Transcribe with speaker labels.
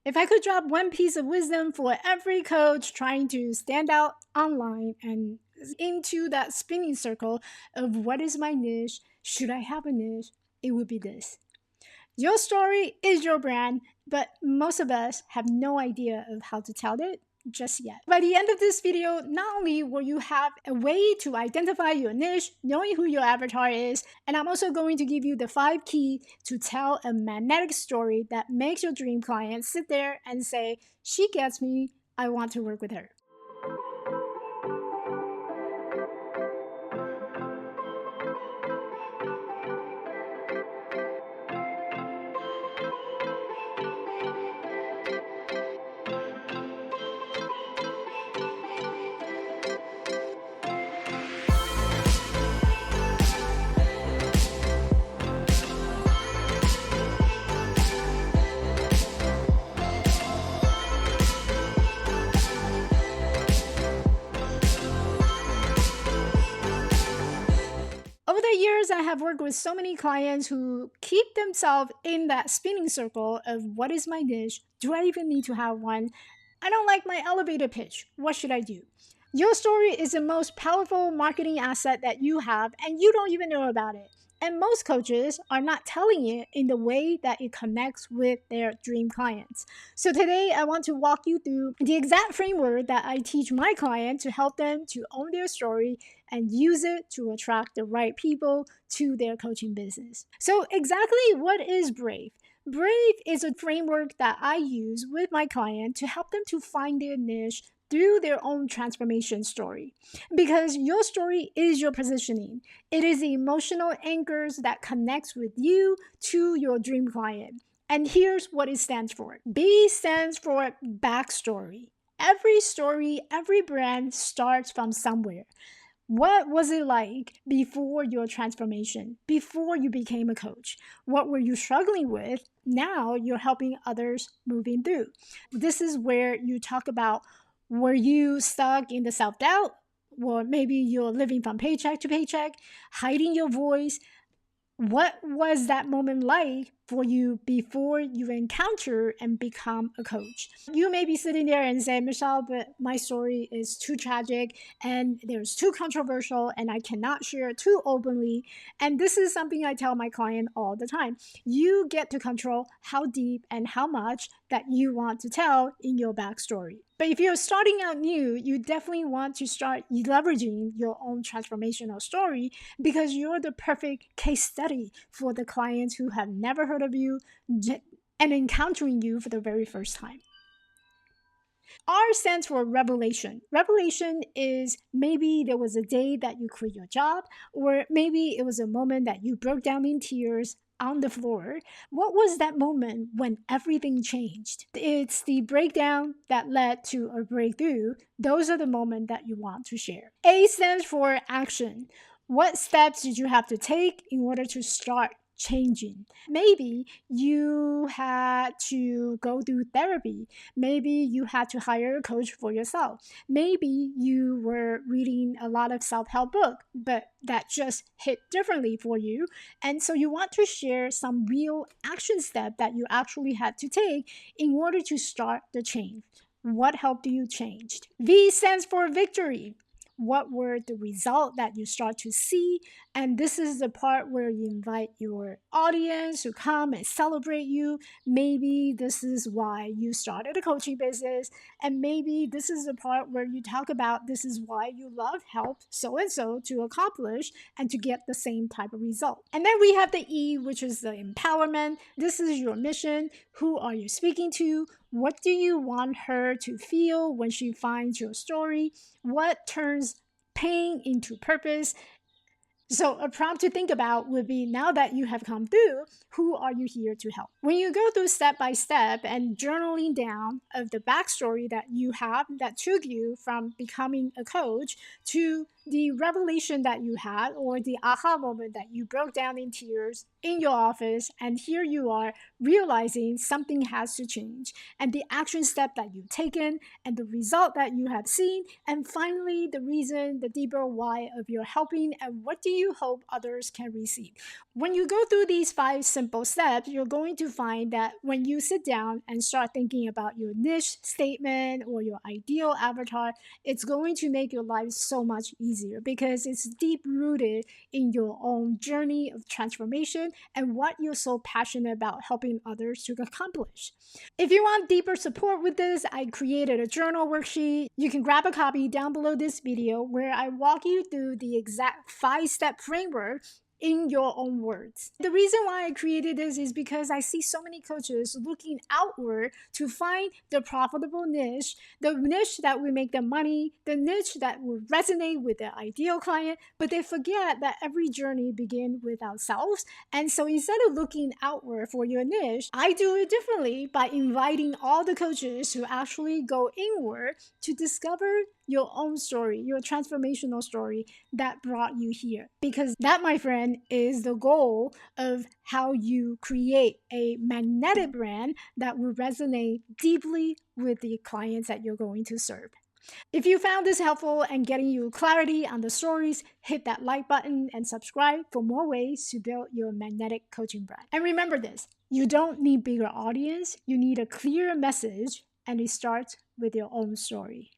Speaker 1: If I could drop one piece of wisdom for every coach trying to stand out online and into that spinning circle of what is my niche, should I have a niche, it would be this. Your story is your brand, but most of us have no idea of how to tell it just yet. By the end of this video, not only will you have a way to identify your niche, knowing who your avatar is, and I'm also going to give you the 5 keys to tell a magnetic story that makes your dream client sit there and say, she gets me, I want to work with her. Over the years, I have worked with so many clients who keep themselves in that spinning circle of what is my niche? Do I even need to have one? I don't like my elevator pitch. What should I do? Your story is the most powerful marketing asset that you have, and you don't even know about it. And most coaches are not telling it in the way that it connects with their dream clients. So today, I want to walk you through the exact framework that I teach my client to help them to own their story and use it to attract the right people to their coaching business. So exactly what is Brave? Brave is a framework that I use with my client to help them to find their niche through their own transformation story. Because your story is your positioning. It is the emotional anchors that connects with you to your dream client. And here's what it stands for. B stands for backstory. Every story, every brand starts from somewhere. What was it like before your transformation, before you became a coach? What were you struggling with? Now you're helping others moving through. This is where you talk about, were you stuck in the self-doubt? Or maybe you're living from paycheck to paycheck, hiding your voice. What was that moment like for you before you encounter and become a coach? You may be sitting there and say, Michelle, but my story is too tragic and there's too controversial and I cannot share it too openly. And this is something I tell my client all the time. You get to control how deep and how much that you want to tell in your backstory. But if you're starting out new, you definitely want to start leveraging your own transformational story because you're the perfect case study for the clients who have never heard of you and encountering you for the very first time. R stands for revelation. Revelation is maybe there was a day that you quit your job, or maybe it was a moment that you broke down in tears on the floor. What was that moment when everything changed? It's the breakdown that led to a breakthrough. Those are the moments that you want to share. A stands for action. What steps did you have to take in order to start changing? Maybe you had to go through therapy. Maybe you had to hire a coach for yourself. Maybe you were reading a lot of self-help book, but that just hit differently for you. And so you want to share some real action step that you actually had to take in order to start the change. What helped you change? V stands for victory. What were the results that you start to see? And this is the part where you invite your audience to come and celebrate you. Maybe this is why you started a coaching business. And maybe this is the part where you talk about this is why you love help so-and-so to accomplish and to get the same type of result. And then we have the E, which is the empowerment. This is your mission. Who are you speaking to? What do you want her to feel when she finds your story? What turns pain into purpose? So a prompt to think about would be, now that you have come through, who are you here to help? When you go through step by step and journaling down of the backstory that you have that took you from becoming a coach to the revelation that you had or the aha moment that you broke down in tears in your office, and here you are realizing something has to change, and the action step that you've taken and the result that you have seen, and finally the reason, the deeper why of your helping, and what do you hope others can receive. When you go through these 5 simple steps, you're going to find that when you sit down and start thinking about your niche statement or your ideal avatar, it's going to make your life so much easier because it's deep rooted in your own journey of transformation and what you're so passionate about helping others to accomplish. If you want deeper support with this, I created a journal worksheet. You can grab a copy down below this video where I walk you through the exact 5 step framework in your own words. The reason why I created this is because I see so many coaches looking outward to find the profitable niche, the niche that will make them money, the niche that will resonate with their ideal client, but they forget that every journey begins with ourselves. And so instead of looking outward for your niche, I do it differently by inviting all the coaches to actually go inward to discover your own story, your transformational story that brought you here. Because that, my friend, is the goal of how you create a magnetic brand that will resonate deeply with the clients that you're going to serve. If you found this helpful and getting you clarity on the stories, hit that like button and subscribe for more ways to build your magnetic coaching brand. And remember this, you don't need bigger audience, you need a clear message, and it starts with your own story.